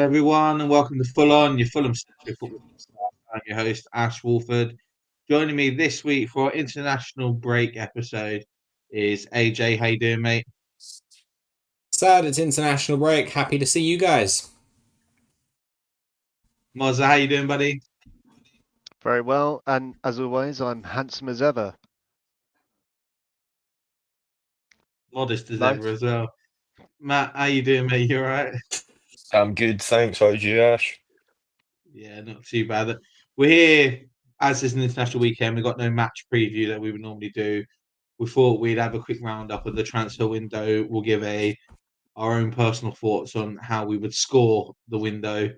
everyone, and welcome to Full-on, your Fulham Central Football Podcast. I'm your host, Ash Woolford. Joining me this week for our international break episode is AJ. How you doing, mate? Sad it's international break. Happy to see you guys. Mozza, how you doing, buddy? Very well, and as always, I'm handsome as ever. Modest as No, ever as well. Matt, how you doing, mate? You all right? I'm good, thanks. How's you, Ash? Yeah, not too bad. We're here, as it's an international weekend, we've got no match preview that we would normally do. We thought we'd have a quick roundup of the transfer window. We'll give our own personal thoughts on how we would score the window,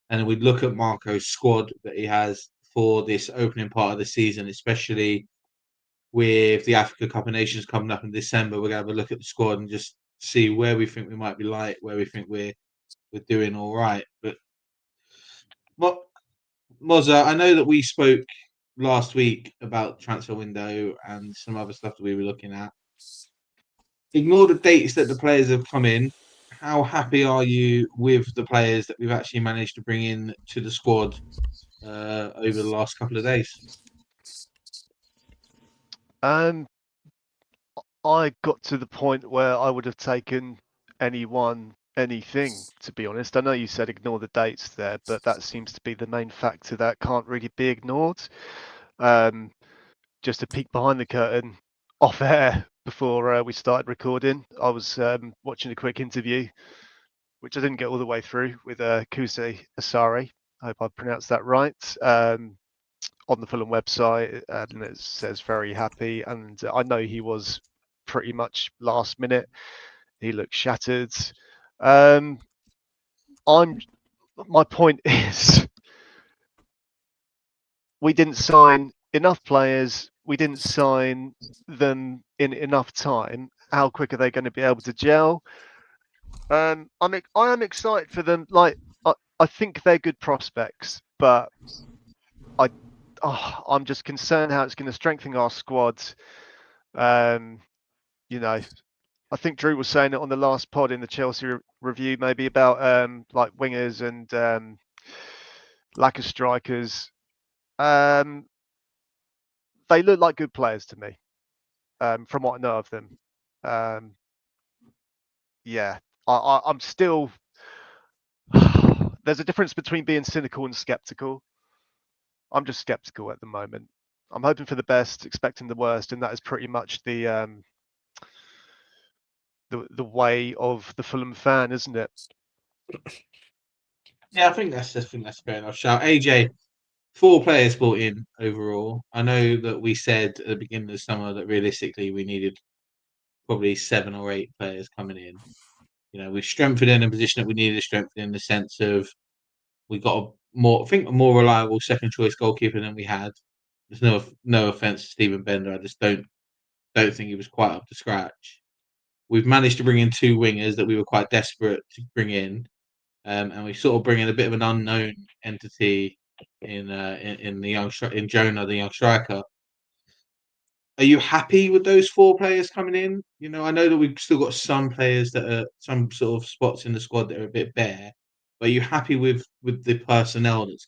and then we'd look at Marco's squad that he has for this opening part of the season, especially with the Africa Cup of Nations coming up in December. We're gonna have a look at the squad and just see where we think we might be light, where we think we're doing all right. But what Mozza, I know that we spoke last week about transfer window and some other stuff that we were looking at. Ignore the dates that the players have come in. How happy are you with the players that we've actually managed to bring in to the squad over the last couple of days? um, I got to the point where I would have taken anything, to be honest. I know you said ignore the dates there, but that seems to be the main factor that can't really be ignored. Um, just a peek behind the curtain off air before we started recording, I was watching a quick interview, which I didn't get all the way through, with Kuse Asari. I hope I pronounced that right. On the Fulham website, and it says very happy. And I know he was pretty much last minute. He looked shattered. My point is, we didn't sign enough players. We didn't sign them in enough time. How quick are they going to be able to gel? I am excited for them. I think they're good prospects, but I'm just concerned how it's going to strengthen our squad. Um, you know, I think Drew was saying it on the last pod in the Chelsea review, maybe about like wingers and lack of strikers. They look like good players to me, from what I know of them. Yeah, I'm still. There's a difference between being cynical and skeptical. I'm just skeptical at the moment. I'm hoping for the best, expecting the worst, and that is pretty much the way of the Fulham fan, isn't it? Yeah, I think that's fair enough. Shout AJ, 4 players brought in overall. I know that we said at the beginning of the summer that realistically we needed probably 7 or 8 players coming in. You know, we strengthened in a position that we needed to strengthen in the sense of we got a more reliable second choice goalkeeper than we had. There's no offense to Stephen Bender. I just don't think he was quite up to scratch. We've managed to bring in 2 wingers that we were quite desperate to bring in, and we sort of bring in a bit of an unknown entity in in Jonah, the young striker. Are you happy with those 4 players coming in? You know, I know that we've still got some players that are some sort of spots in the squad that are a bit bare. But are you happy with the personnel that's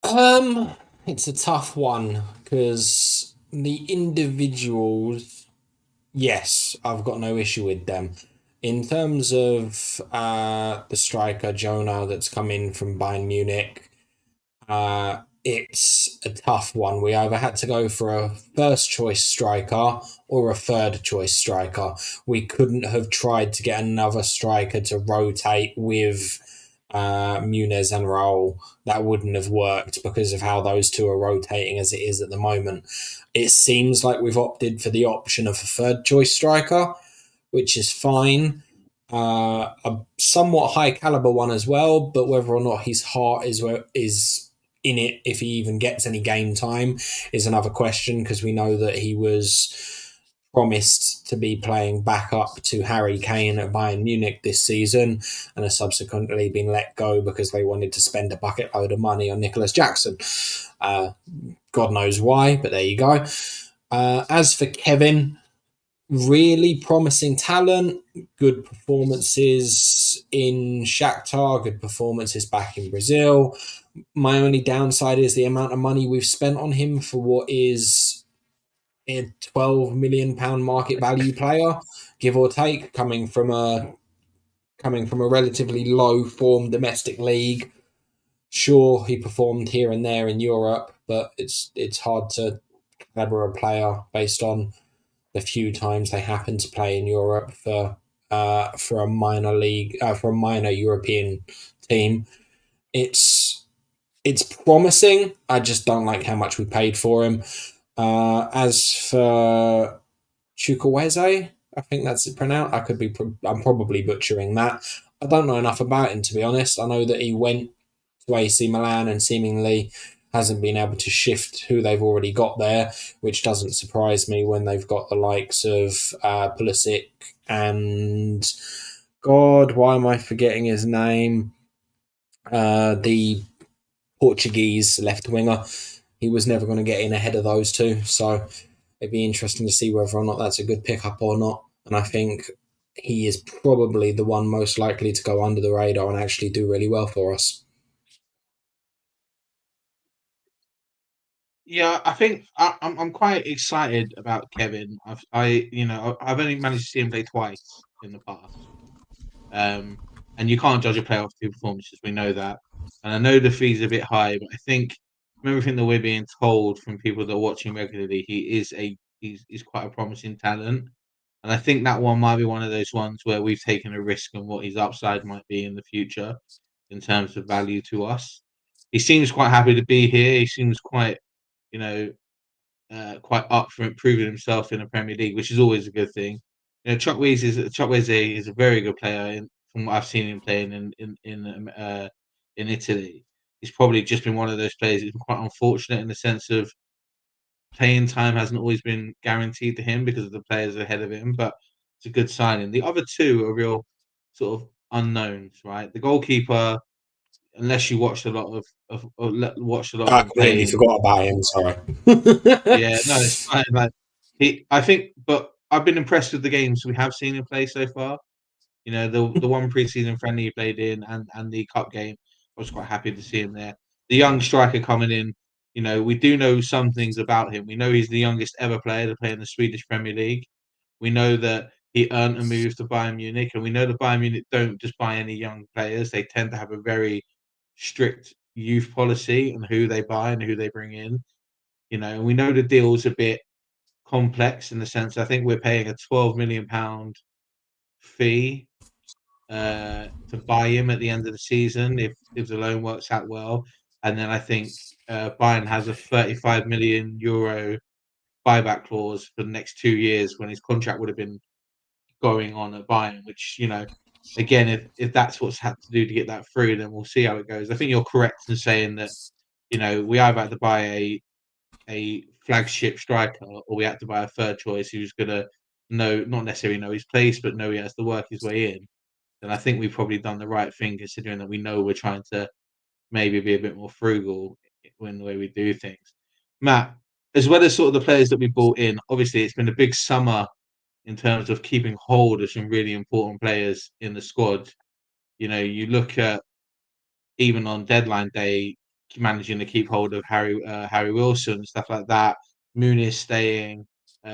coming It's a tough one because the individuals, yes, I've got no issue with them. In terms of the striker Jonah that's come in from Bayern Munich, it's a tough one. We either had to go for a first choice striker or a third choice striker. We couldn't have tried to get another striker to rotate with Muniz and Raul. That wouldn't have worked because of how those two are rotating as it is at the moment. It seems like we've opted for the option of a third choice striker, which is fine. A somewhat high caliber one as well, but whether or not his heart is in it, if he even gets any game time, is another question, because we know that he was promised to be playing back up to Harry Kane at Bayern Munich this season and has subsequently been let go because they wanted to spend a bucket load of money on Nicholas Jackson. God knows why, but there you go. As for Kevin, really promising talent, good performances in Shakhtar, good performances back in Brazil. My only downside is the amount of money we've spent on him for what is a £12 million market value player, give or take, coming from a relatively low form domestic league. Sure, he performed here and there in Europe, but it's hard to caliber a player based on the few times they happen to play in Europe for a minor league for a minor European team. It's promising. I just don't like how much we paid for him. As for Chukwueze, I think that's it pronounced. I'm probably butchering that. I don't know enough about him, to be honest. I know that he went to AC Milan and seemingly hasn't been able to shift who they've already got there, which doesn't surprise me when they've got the likes of Pulisic and God, why am I forgetting his name? The Portuguese left winger. He was never going to get in ahead of those two, so it'd be interesting to see whether or not that's a good pickup or not. And I think he is probably the one most likely to go under the radar and actually do really well for us. Yeah, I think I'm quite excited about Kevin. I've only managed to see him play twice in the past. And you can't judge a player off two performances. We know that, and I know the fee's a bit high, but I think from everything that we're being told from people that are watching regularly, he's quite a promising talent, and I think that one might be one of those ones where we've taken a risk on what his upside might be in the future in terms of value to us. He seems quite happy to be here. He seems quite, you know, quite up for improving himself in the Premier League, which is always a good thing. Chukwueze is a very good player from what I've seen him playing in Italy. He's probably just been one of those players who's been quite unfortunate in the sense of playing time hasn't always been guaranteed to him because of the players ahead of him, but it's a good signing. The other two are real sort of unknowns, right? The goalkeeper, unless you watched a lot watched a lot of I him completely playing. forgot about him. Sorry. Yeah, no, it's fine. Like I think, but I've been impressed with the games we have seen him play so far. You know, the one preseason friendly he played in and the cup game, I was quite happy to see him there. The young striker coming in, you know, we do know some things about him. We know he's the youngest ever player to play in the Swedish Premier League. We know that he earned a move to Bayern Munich, and we know that Bayern Munich don't just buy any young players. They tend to have a very strict youth policy on who they buy and who they bring in. You know, and we know the deal's a bit complex in the sense I think we're paying a £12 million fee to buy him at the end of the season if the loan works out well, and then I think Bayern has a €35 million buyback clause for the next 2 years when his contract would have been going on at Bayern. Which again, if that's what's had to do to get that through, then we'll see how it goes. I think you're correct in saying that we either had to buy a flagship striker, or we had to buy a third choice who's going to not necessarily know his place, but know he has to work his way in. Then I think we've probably done the right thing, considering that we know we're trying to maybe be a bit more frugal in the way we do things. Matt, as well as sort of the players that we brought in, obviously it's been a big summer in terms of keeping hold of some really important players in the squad. You look at even on deadline day, managing to keep hold of Harry Wilson, stuff like that. Muniz staying,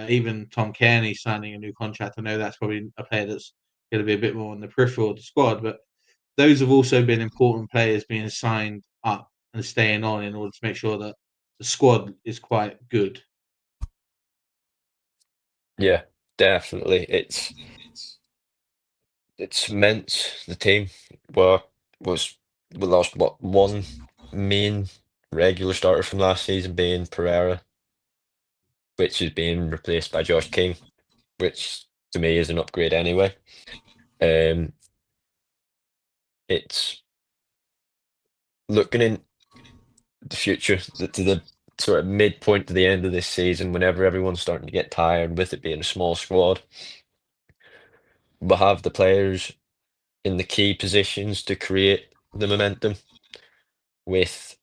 even Tom Cairney signing a new contract. I know that's probably a player that's going to be a bit more on the peripheral of the squad, but those have also been important players being signed up and staying on in order to make sure that the squad is quite good. Yeah, definitely. It cements the team. We lost one main regular starter from last season being Pereira, which is being replaced by Josh King, which to me is an upgrade anyway. Um, it's looking in the future to the sort of midpoint to the end of this season, whenever everyone's starting to get tired with it being a small squad. We'll have the players in the key positions to create the momentum with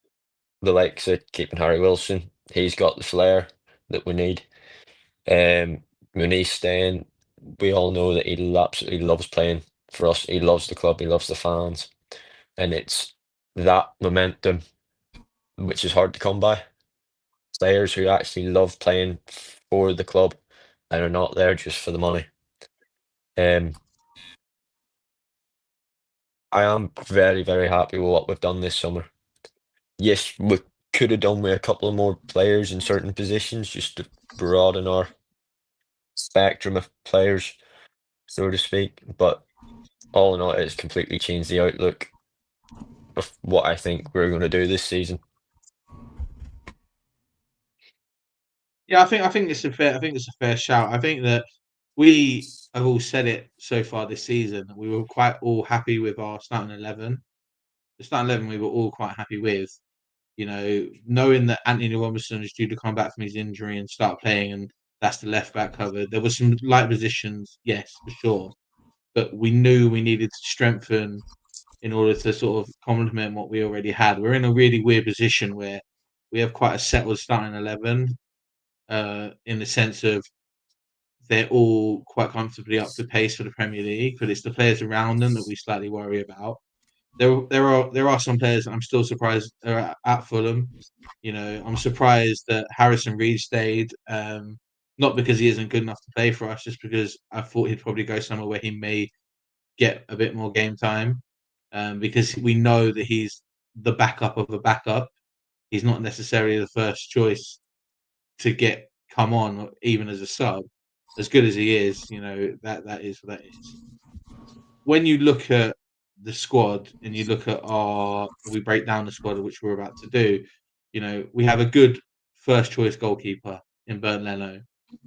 the likes of keeping Harry Wilson. He's got the flair that we need. when he's staying, we all know that he absolutely loves playing for us. He loves the club. He loves the fans, and it's that momentum which is hard to come by. Players who actually love playing for the club and are not there just for the money. I am very, very happy with what we've done this summer. Yes, we could have done with a couple of more players in certain positions just to broaden our spectrum of players, so to speak. But all in all, it's completely changed the outlook of what I think we're going to do this season. Yeah, I think it's a fair shout. I think that we have all said it so far this season. We were quite all happy with our starting 11. The starting 11 we were all quite happy with. You know, knowing that Anthony Robinson is due to come back from his injury and start playing, and that's the left back cover. There were some light positions, yes, for sure, but we knew we needed to strengthen in order to sort of complement what we already had. We're in a really weird position where we have quite a settled starting 11, in the sense of they're all quite comfortably up to pace for the Premier League, but it's the players around them that we slightly worry about. There are some players that I'm still surprised are at Fulham. You know, I'm surprised that Harrison Reed stayed. Not because he isn't good enough to play for us, just because I thought he'd probably go somewhere where he may get a bit more game time. Because we know that he's the backup of a backup. He's not necessarily the first choice to come on, even as a sub. As good as he is, you know, that is what that is. When you look at the squad and you look at we break down the squad, which we're about to do, you know, we have a good first choice goalkeeper in Bernd Leno.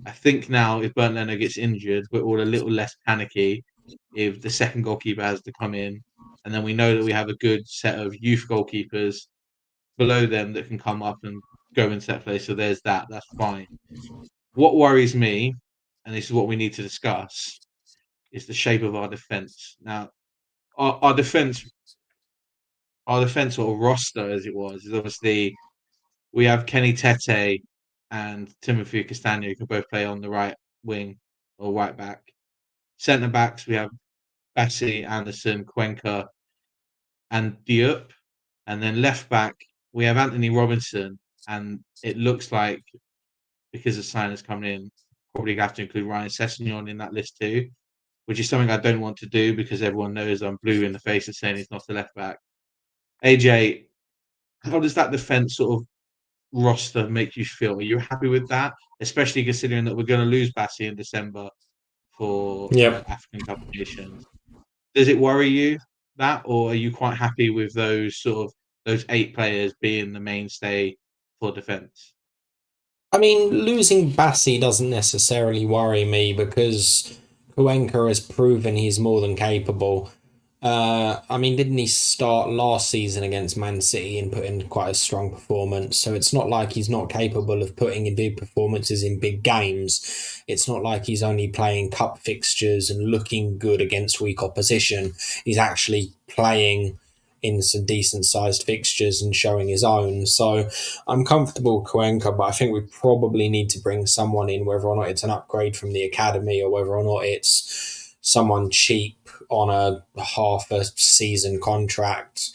I think now if Bernd Leno gets injured, we're all a little less panicky if the second goalkeeper has to come in. And then we know that we have a good set of youth goalkeepers below them that can come up and go into that place. So there's that. That's fine. What worries me, and this is what we need to discuss, is the shape of our defence. Now, our defence, sort of roster as it was, is obviously we have Kenny Tete and Timothy Castagna who can both play on the right wing or right back. Centre backs we have Bassi, Anderson, Cuenca, and Diop, and then left back we have Anthony Robinson, and it looks like because the signers coming in, probably have to include Ryan Sessegnon in that list too, which is something I don't want to do because everyone knows I'm blue in the face of saying he's not a left back. AJ, how does that defence sort of roster make you feel? Are you happy with that, especially considering that we're going to lose Bassi in December for Yep. African Cup of Nations? Does it worry you that, or are you quite happy with those 8 players being the mainstay for defence? I mean, losing Bassi doesn't necessarily worry me because Cuenca has proven he's more than capable. I mean, didn't he start last season against Man City and put in quite a strong performance? So it's not like he's not capable of putting in big performances in big games. It's not like he's only playing cup fixtures and looking good against weak opposition. He's actually playing in some decent sized fixtures and showing his own. So I'm comfortable with Cuenca, but I think we probably need to bring someone in, whether or not it's an upgrade from the academy or whether or not it's someone cheap on a half a season contract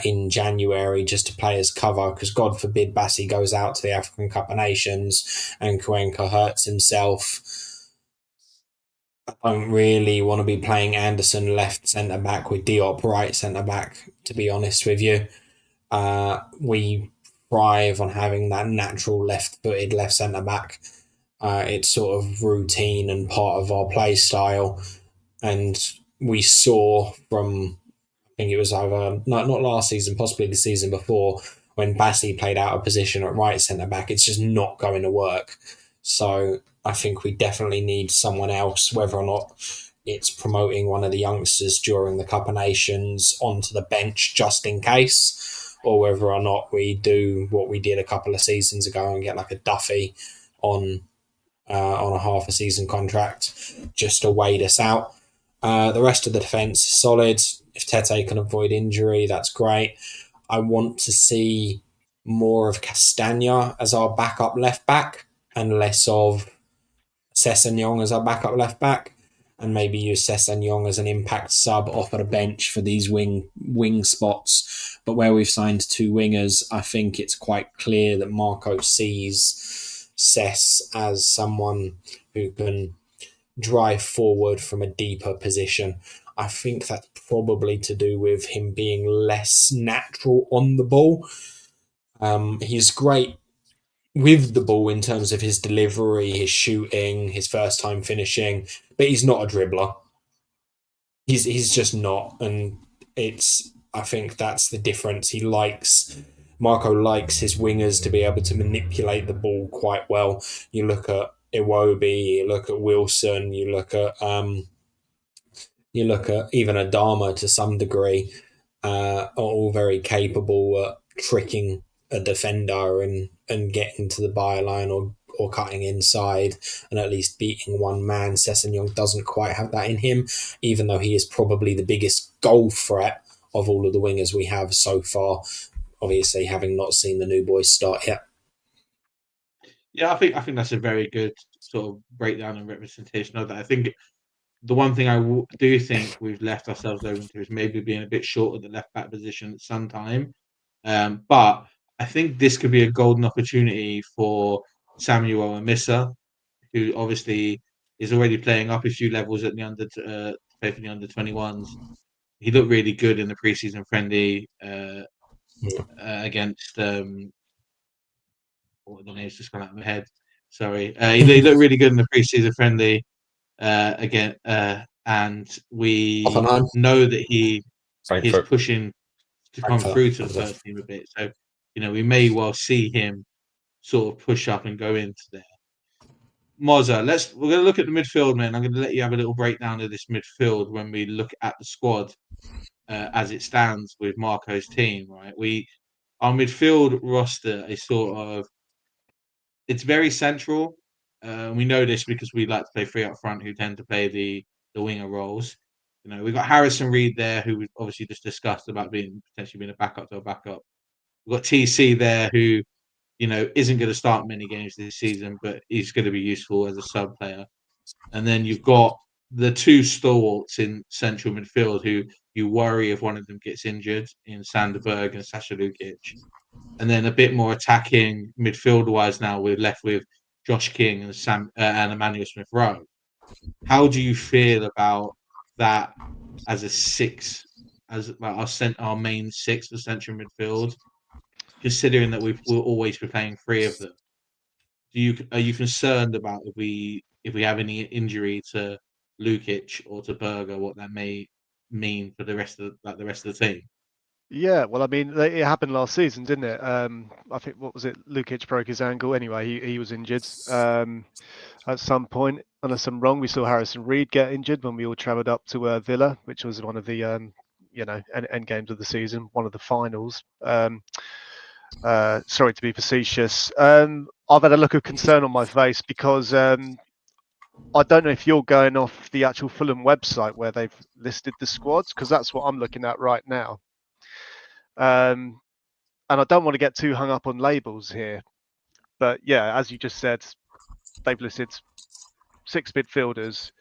in January just to play as cover, because God forbid Bassi goes out to the African Cup of Nations and Cuenca hurts himself. I don't really want to be playing Anderson left centre back with Diop right centre back, to be honest with you. We thrive on having that natural left-footed left centre back. It's sort of routine and part of our play style. And we saw from, I think it was either not last season, possibly the season before, when Bassi played out of position at right centre back, it's just not going to work. So I think we definitely need someone else, whether or not it's promoting one of the youngsters during the Cup of Nations onto the bench just in case, or whether or not we do what we did a couple of seasons ago and get like a Duffy on a half a season contract just to wait us out. The rest of the defence is solid. If Tete can avoid injury, that's great. I want to see more of Castagna as our backup left back and less of Sessegnon as our backup left back, and maybe use Sessegnon as an impact sub off at a bench for these wing spots. But where we've signed 2 wingers, I think it's quite clear that Marco sees Sess as someone who can drive forward from a deeper position. I think that's probably to do with him being less natural on the ball. He's great with the ball in terms of his delivery, his shooting, his first time finishing, but he's not a dribbler. He's just not, and I think that's the difference. Marco likes his wingers to be able to manipulate the ball quite well. You look at Iwobi, you look at Wilson, you look at even Adama to some degree, are all very capable at tricking a defender and getting to the byline or cutting inside and at least beating one man. Sessegnon doesn't quite have that in him, even though he is probably the biggest goal threat of all of the wingers we have so far, obviously having not seen the new boys start yet. Yeah, I think that's a very good sort of breakdown and representation of that. I think the one thing I do think we've left ourselves open to is maybe being a bit short of the left back position at some time. But I think this could be a golden opportunity for Samuel Amissa, who obviously is already playing up a few levels at the play for the under 21s. He looked really good in the preseason friendly against. What the name's just gone out of my head. Sorry, he looked really good in the preseason friendly again, and we Hoffenheim. know that he's Frankfurt. pushing to come through to the first team a bit. So, we may well see him sort of push up and go into there. Mozza, we're going to look at the midfield, man. I'm going to let you have a little breakdown of this midfield when we look at the squad as it stands with Marco's team, right? Our midfield roster is sort of, it's very central. We know this because we like to play 3 up front who tend to play the winger roles. We've got Harrison Reed there, who we obviously just discussed about potentially being a backup to a backup. We've got TC there, who isn't going to start many games this season, but he's going to be useful as a sub player. And then you've got the 2 stalwarts in central midfield who you worry if one of them gets injured in Sanderberg and Sasha Lukic. And then a bit more attacking midfield-wise now, we're left with Josh King and Emmanuel Smith-Rowe. How do you feel about that as a 6, as our main 6 for central midfield, considering that we'll always be playing 3 of them? Are you concerned about if we have any injury to Lukic or to Berger, what that may mean for the rest of the team? Yeah, well, I mean, it happened last season, didn't it? I think, what was it? Lukic broke his ankle. Anyway, he was injured at some point. Unless I'm wrong, we saw Harrison Reed get injured when we all travelled up to Villa, which was one of the end games of the season, one of the finals. Sorry to be facetious. I've had a look of concern on my face because I don't know if you're going off the actual Fulham website where they've listed the squads, because that's what I'm looking at right now. And I don't want to get too hung up on labels here, but yeah, as you just said, they've listed 6 midfielders.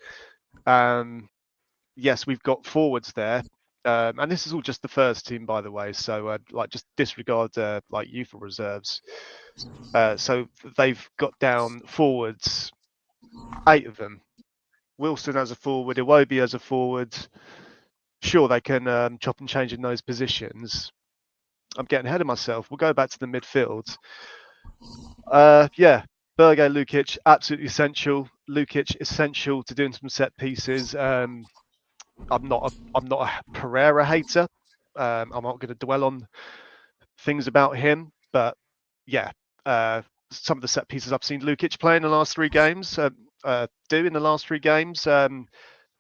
Yes, we've got forwards there, and this is all just the first team, by the way. So just disregard youth or reserves. So they've got down forwards, 8 of them. Wilson as a forward, Iwobi as a forward. Sure, they can chop and change in those positions. I'm getting ahead of myself. We'll go back to the midfield. Berge, Lukic, absolutely essential. Lukic essential to doing some set pieces. I'm not a Pereira hater. I'm not going to dwell on things about him, but yeah, some of the set pieces I've seen Lukic play in the last 3 games, they've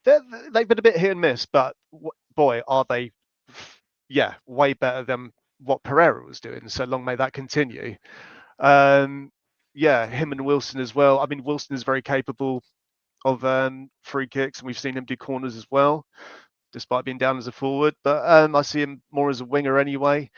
been a bit hit and miss, but boy, are they, way better than what Pereira was doing. So long may that continue. Him and Wilson as well. I mean, Wilson is very capable of free kicks, and we've seen him do corners as well, despite being down as a forward. But I see him more as a winger anyway.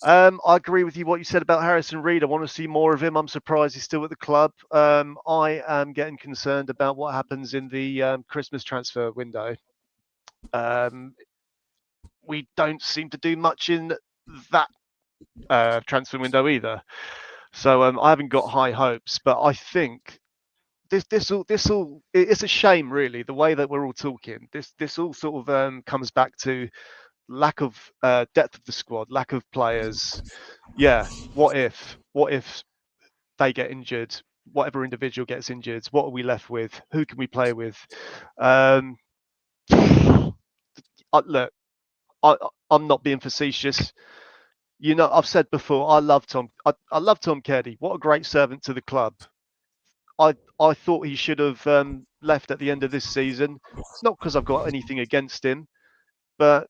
I agree with you what you said about Harrison Reed. I want to see more of him. I'm surprised he's still at the club. I am getting concerned about what happens in the Christmas transfer window. We don't seem to do much in that transfer window either. So I haven't got high hopes, but I think this all it's a shame really the way that we're all talking. This all sort of comes back to lack of depth of the squad, lack of players. Yeah, what if they get injured? Whatever individual gets injured, what are we left with? Who can we play with? Um, look, I, I'm not being facetious. You know, I've said before, I love Tom. I love Tom Keddy. What a great servant to the club. I thought he should have left at the end of this season, not because I've got anything against him, but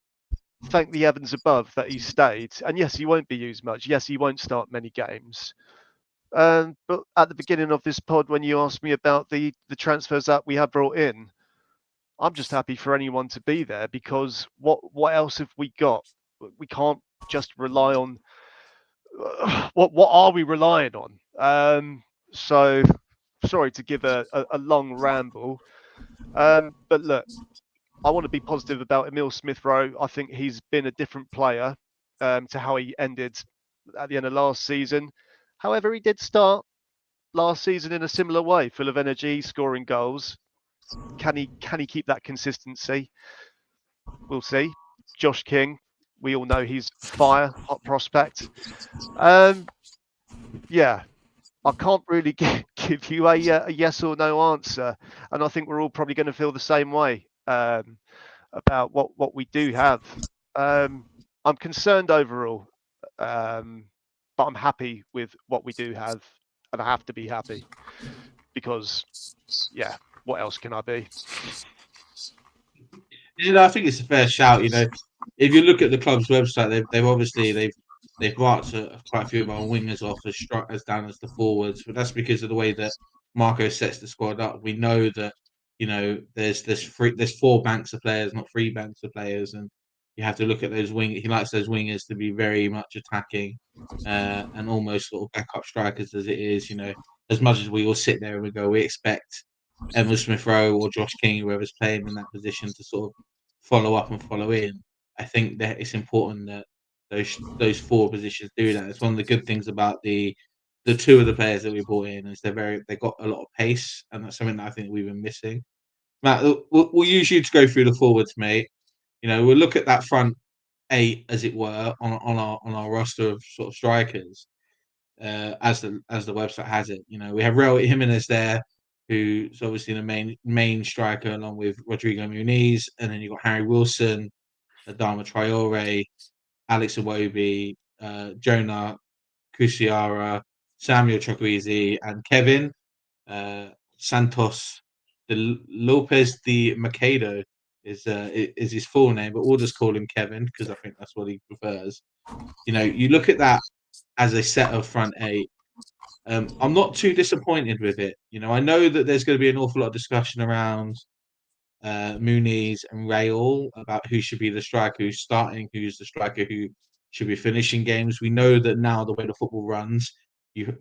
thank the heavens above that he stayed. And yes, he won't be used much. Yes, he won't start many games. But at the beginning of this pod, when you asked me about the transfers that we have brought in, I'm just happy for anyone to be there because what else have we got? We can't just rely on what are we relying on? So sorry to give a long ramble, but look, I want to be positive about Emil Smith Rowe. I think he's been a different player to how he ended at the end of last season. However, he did start last season in a similar way, full of energy, scoring goals. Can he keep that consistency? We'll see. Josh King, we all know he's fire, hot prospect. Yeah, I can't really give you a yes or no answer, and I think we're all probably going to feel the same way about what we do have. I'm concerned overall, but I'm happy with what we do have, and I have to be happy because, yeah, what else can I be? I think it's a fair shout. If you look at the club's website, they've marked quite a few of our wingers off as down as the forwards, but that's because of the way that Marco sets the squad up. We know that there's four banks of players, not three banks of players, and you have to look at those wing. He likes those wingers to be very much attacking and almost sort of backup strikers as it is. As much as we all sit there and we go, we expect Emil Smith Rowe or Josh King, whoever's playing in that position, to sort of follow up and follow in. I think that it's important that those four positions do that. It's one of the good things about the two of the players that we brought in is they got a lot of pace, and that's something that I think we've been missing. Matt, we'll use you to go through the forwards, mate. We'll look at that front eight, as it were, on our roster of sort of strikers, as the website has it. We have Raul Jimenez there, who's obviously the main striker, along with Rodrigo Muniz, and then you've got Harry Wilson, Adama Traore, Alex Iwobi, Jonah Kusiara, Samuel Chukwueze, and Kevin Santos de Lopez de Macedo is his full name, but we'll just call him Kevin because I think that's what he prefers. You look at that as a set of front eight. I'm not too disappointed with it. I know that there's going to be an awful lot of discussion around Muniz and Raul about who should be the striker who's starting, who's the striker who should be finishing games. We know that now the way the football runs, you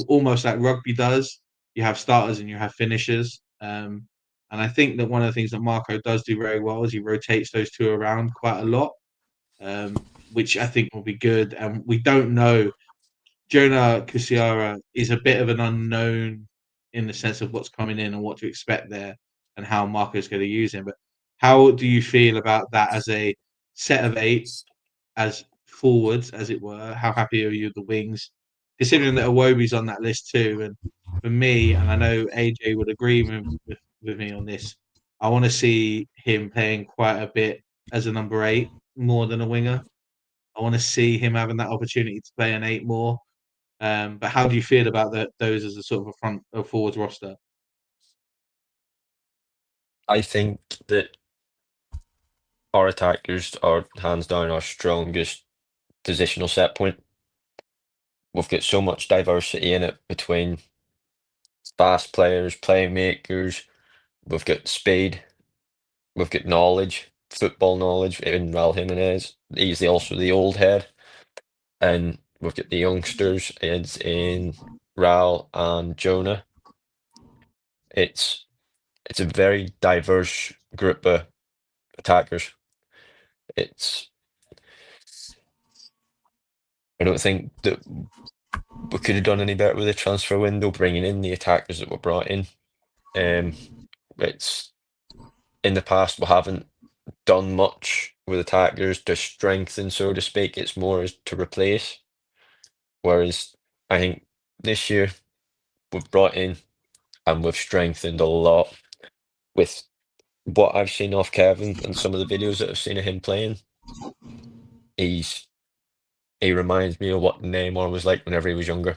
almost like rugby does. You have starters and you have finishers. And I think that one of the things that Marco does do very well is he rotates those two around quite a lot, which I think will be good. And we don't know. Jonah Kusiara is a bit of an unknown in the sense of what's coming in and what to expect there and how Marco's going to use him. But how do you feel about that as a set of eight, as forwards, as it were? How happy are you with the wings? Considering that Iwobi's on that list too. And for me, and I know AJ would agree with me on this, I want to see him playing quite a bit as a number eight more than a winger. I want to see him having that opportunity to play an eight more. But how do you feel about those as a sort of a front of forwards roster? I think that our attackers are hands down our strongest positional set point. We've got so much diversity in it between fast players, playmakers. We've got speed. We've got knowledge, football knowledge. Even Raul Jimenez, he's also the old head. and we've got the youngsters in Ral and Jonah. It's a very diverse group of attackers. I don't think that we could have done any better with the transfer window, bringing in the attackers that were brought in. It's in the past we haven't done much with attackers to strengthen, so to speak. It's more as to replace. Whereas I think this year we've brought in and we've strengthened a lot with what I've seen off Kevin and some of the videos that I've seen of him playing. He reminds me of what Neymar was like whenever he was younger,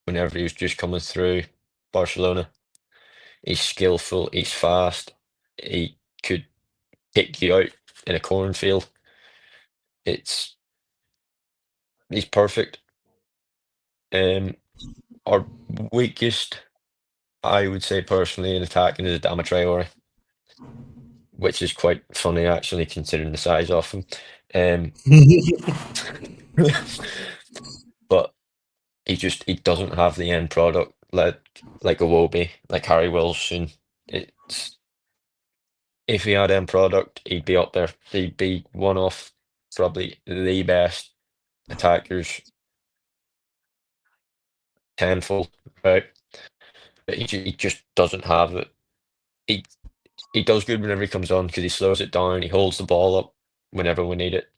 whenever he was just coming through Barcelona. He's skillful, he's fast, he could kick you out in a cornfield. He's perfect. Our weakest, I would say personally, in attacking is Adama Traore, which is quite funny actually, considering the size of him. But he doesn't have the end product like Iwobi, like Harry Wilson. If he had end product, he'd be up there. He'd be one of probably the best attackers tenfold, right? But he just doesn't have it. He does good whenever he comes on because he slows it down. He holds the ball up whenever we need it.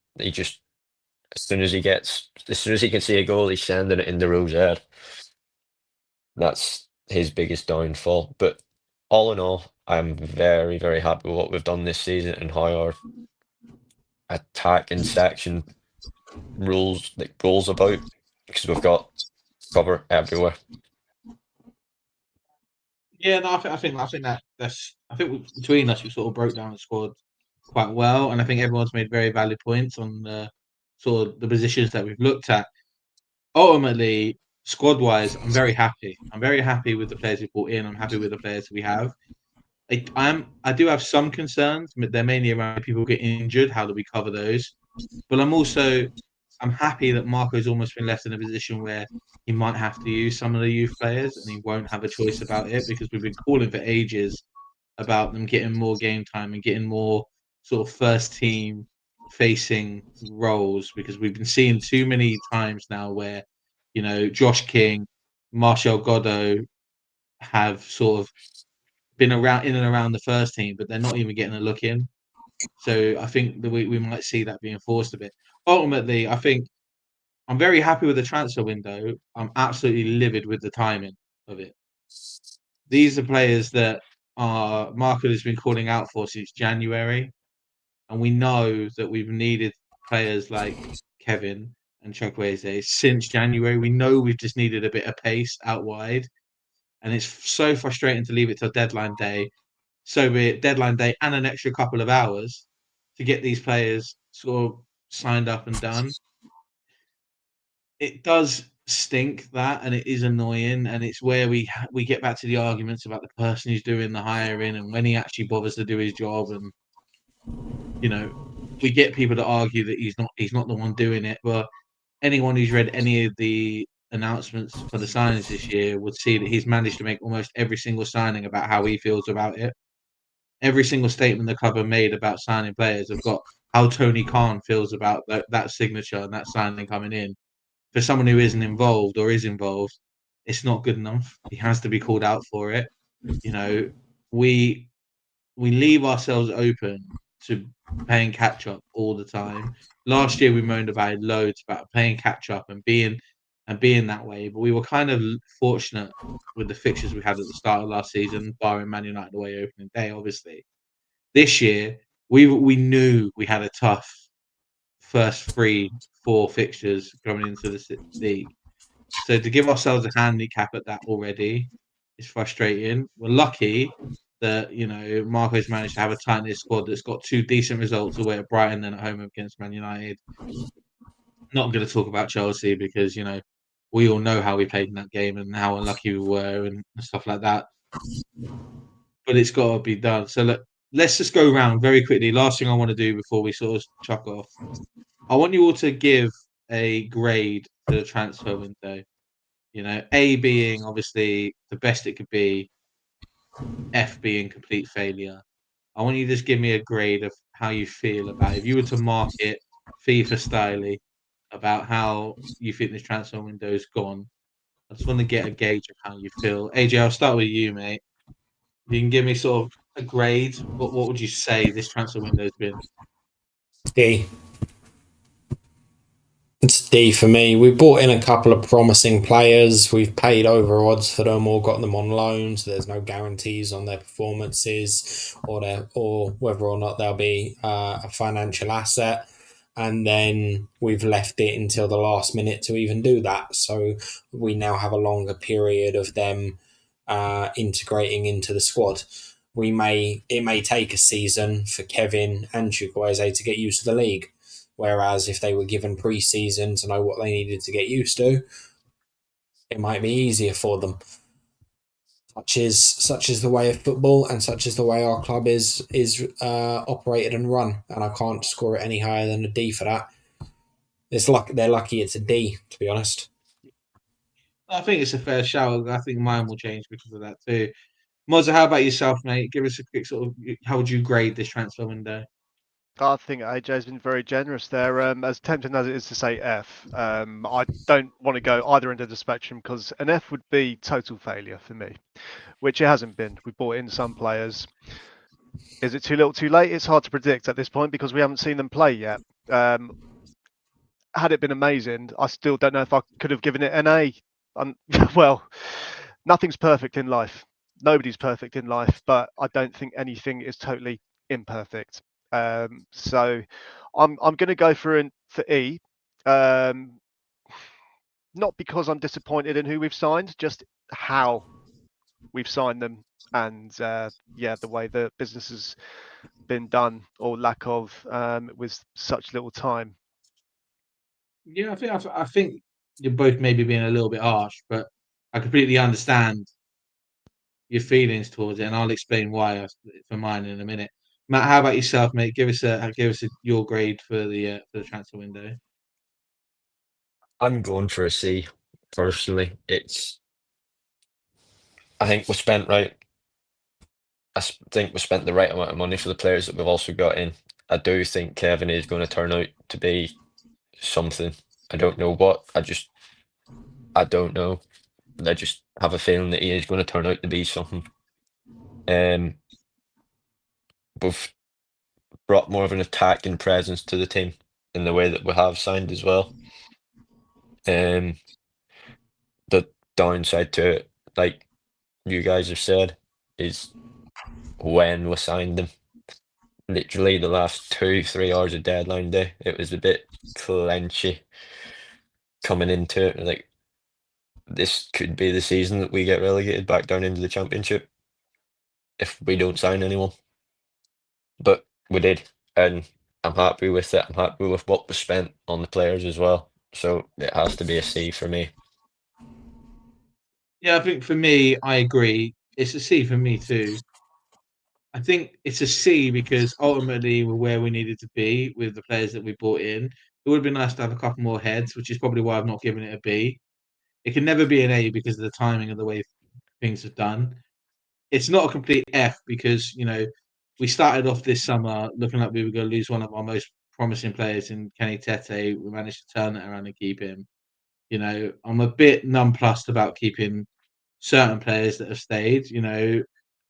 As soon as he can see a goal, he's sending it in the Rose head. That's his biggest downfall. But all in all, I'm very, very happy with what we've done this season and how our attacking section rolls about, because we've got cover everywhere. Yeah, no, I think between us we sort of broke down the squad quite well, and I think everyone's made very valid points on the sort of the positions that we've looked at. Ultimately, squad-wise, I'm very happy. I'm very happy with the players we brought in. I'm happy with the players we have. I do have some concerns. They're mainly around people getting injured. How do we cover those? But I'm happy that Marco's almost been left in a position where he might have to use some of the youth players and he won't have a choice about it, because we've been calling for ages about them getting more game time and getting more sort of first team facing roles, because we've been seeing too many times now where, Josh King, Martial Godot have sort of been in and around the first team, but they're not even getting a look in. So I think that we might see that being forced a bit. Ultimately, I think I'm very happy with the transfer window. I'm absolutely livid with the timing of it. These are players that Marco has been calling out for since January, and we know that we've needed players like Kevin and Chukwueze since January. We know we've just needed a bit of pace out wide, and it's so frustrating to leave it till deadline day. So be it, deadline day and an extra couple of hours to get these players sort of signed up and done. It does stink, that, and it is annoying, and it's where we get back to the arguments about the person who's doing the hiring and when he actually bothers to do his job. And we get people to argue that he's not the one doing it, but anyone who's read any of the announcements for the signings this year would see that he's managed to make almost every single signing about how he feels about it. Every single statement the club have made about signing players have got how Tony Khan feels about that signature and that signing coming in. For someone who isn't involved or is involved, it's not good enough. He has to be called out for it. We leave ourselves open to playing catch up all the time. Last year we moaned about it loads, about playing catch up and being that way, but we were kind of fortunate with the fixtures we had at the start of last season, barring Man United away opening day, obviously. This year we knew we had a tough first 3-4 fixtures coming into the league. So to give ourselves a handicap at that already is frustrating. We're lucky that Marco's managed to have a tight knit squad that's got 2 decent results away at Brighton and at home against Man United. Not going to talk about Chelsea because we all know how we played in that game and how unlucky we were and stuff like that. But it's got to be done. So look, let's just go around very quickly. Last thing I want to do before we sort of chuck off, I want you all to give a grade to the transfer window. A being obviously the best it could be, F being complete failure. I want you to just give me a grade of how you feel about it. If you were to mark it FIFA style about how you think this transfer window's gone. I just want to get a gauge of how you feel. AJ, I'll start with you, mate. If you can give me sort of a grade, what would you say this transfer window's been? D. It's D for me. We brought in a couple of promising players. We've paid over odds for them or got them on loan, so there's no guarantees on their performances or whether or not they'll be a financial asset. And then we've left it until the last minute to even do that. So we now have a longer period of them integrating into the squad. It may take a season for Kevin and Chukwueze to get used to the league. Whereas if they were given pre-season to know what they needed to get used to, it might be easier for them. Such is the way of football, and such is the way our club is operated and run. And I can't score it any higher than a D for that. They're lucky it's a D, to be honest. I think it's a fair shout. I think mine will change because of that too. Mozza, how about yourself, mate? Give us a quick sort of how would you grade this transfer window? I think AJ's been very generous there. As tempting as it is to say F, I don't want to go either end of the spectrum because an F would be total failure for me, which it hasn't been. We brought in some players. Is it too little, too late? It's hard to predict at this point because we haven't seen them play yet. Had it been amazing, I still don't know if I could have given it an A. Well, nothing's perfect in life. Nobody's perfect in life, but I don't think anything is totally imperfect. So I'm going to go for E. Not because I'm disappointed in who we've signed, just how we've signed them, and the way the business has been done or lack of with such little time. Yeah, I think you're both maybe being a little bit harsh, but I completely understand your feelings towards it, and I'll explain why for mine in a minute. Matt, how about yourself, mate? Give us your grade for the transfer window. I'm going for a C. Personally, I think we spent right. I think we spent the right amount of money for the players that we've also got in. I do think Kevin is going to turn out to be something. I don't know what. I don't know. I just have a feeling that he is going to turn out to be something. We've brought more of an attacking presence to the team in the way that we have signed as well. The downside to it, like you guys have said, is when we signed them. Literally the last 2-3 hours of deadline day, it was a bit clenchy coming into it. Like, this could be the season that we get relegated back down into the Championship if we don't sign anyone. But we did, and I'm happy with it. I'm happy with what was spent on the players as well. So it has to be a C for me. Yeah, I think for me, I agree. It's a C for me too. I think it's a C because ultimately we're where we needed to be with the players that we brought in. It would have been nice to have a couple more heads, which is probably why I've not given it a B. It can never be an A because of the timing of the way things have done. It's not a complete F because, we started off this summer looking like we were going to lose one of our most promising players in Kenny Tete. We managed to turn it around and keep him. I'm a bit nonplussed about keeping certain players that have stayed. You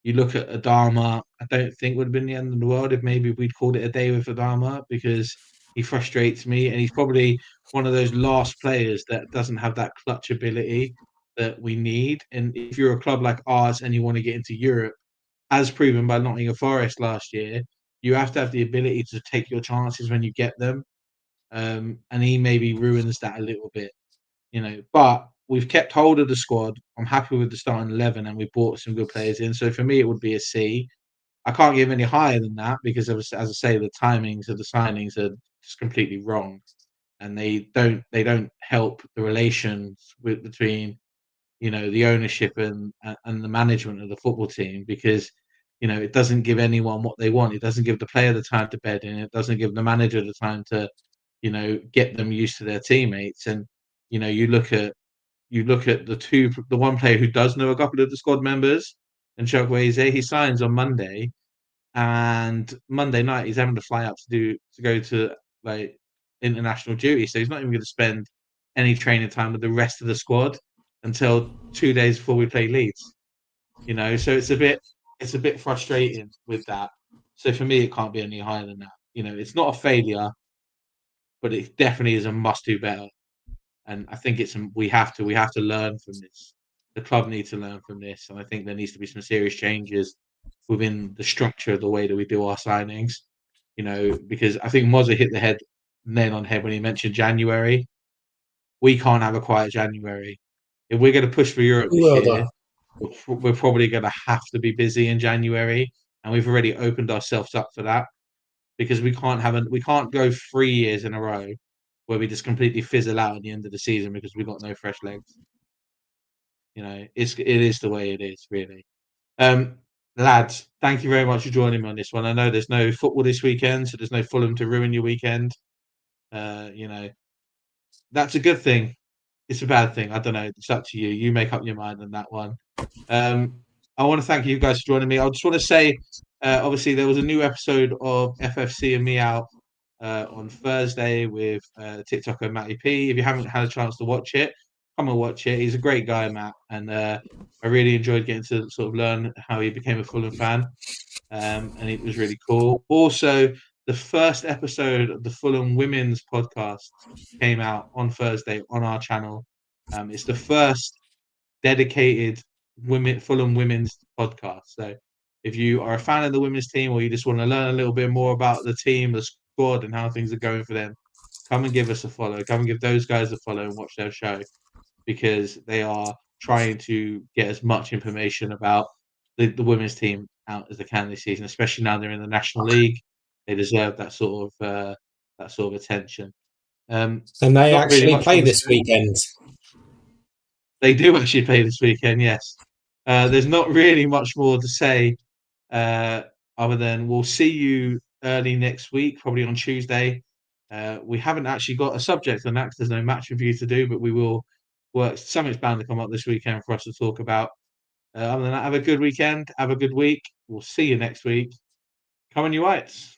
look at Adama, I don't think would have been the end of the world if maybe we'd called it a day with Adama because he frustrates me and he's probably one of those last players that doesn't have that clutch ability that we need. And if you're a club like ours and you want to get into Europe, as proven by Nottingham Forest last year, you have to have the ability to take your chances when you get them. And he maybe ruins that a little bit. But we've kept hold of the squad. I'm happy with the starting 11 and we brought some good players in. So for me, it would be a C. I can't give any higher than that because, as I say, the timings of the signings are just completely wrong, and they don't help the relations between the ownership and the management of the football team because it doesn't give anyone what they want. It doesn't give the player the time to bed in. It doesn't give the manager the time to get them used to their teammates. And you look at the one player who does know a couple of the squad members, and Chukwueze, he signs on Monday, and Monday night he's having to fly out to go to like international duty, so he's not even going to spend any training time with the rest of the squad until 2 days before we play Leeds. So it's a bit frustrating with that. So for me, it can't be any higher than that. It's not a failure, but it definitely is a must do better. And I think we have to learn from this. The club needs to learn from this, and I think there needs to be some serious changes within the structure of the way that we do our signings. Because I think Mozza hit the nail on the head when he mentioned January. We can't have a quiet January. If we're going to push for Europe this Well year, done. we're probably going to have to be busy in January, and we've already opened ourselves up for that, because we can't go 3 years in a row where we just completely fizzle out at the end of the season because we've got no fresh legs. It is the way it is, really. Lads, thank you very much for joining me on this one. I know there's no football this weekend, so there's no Fulham to ruin your weekend. That's a good thing. It's a bad thing. I don't know. It's up to you. You make up your mind on that one. I want to thank you guys for joining me. I just want to say, obviously, there was a new episode of FFC and Me Out on Thursday with TikToker Matty P. If you haven't had a chance to watch it, come and watch it. He's a great guy, Matt, and I really enjoyed getting to sort of learn how he became a Fulham fan, and it was really cool. Also, the first episode of the Fulham Women's podcast came out on Thursday on our channel. It's the first dedicated Fulham Women's podcast. So if you are a fan of the women's team, or you just want to learn a little bit more about the team, the squad, and how things are going for them, come and give us a follow. Come and give those guys a follow and watch their show, because they are trying to get as much information about the women's team out as they can this season, especially now they're in the National League. They deserve that sort of attention. And they Not really actually much play more to this say. weekend. They do actually play this weekend, yes. There's not really much more to say, other than we'll see you early next week, probably on Tuesday. We haven't actually got a subject on that because there's no match review to do, but we will work. Something's bound to come up this weekend for us to talk about. Other than that, have a good weekend. Have a good week. We'll see you next week. Come on, you Whites.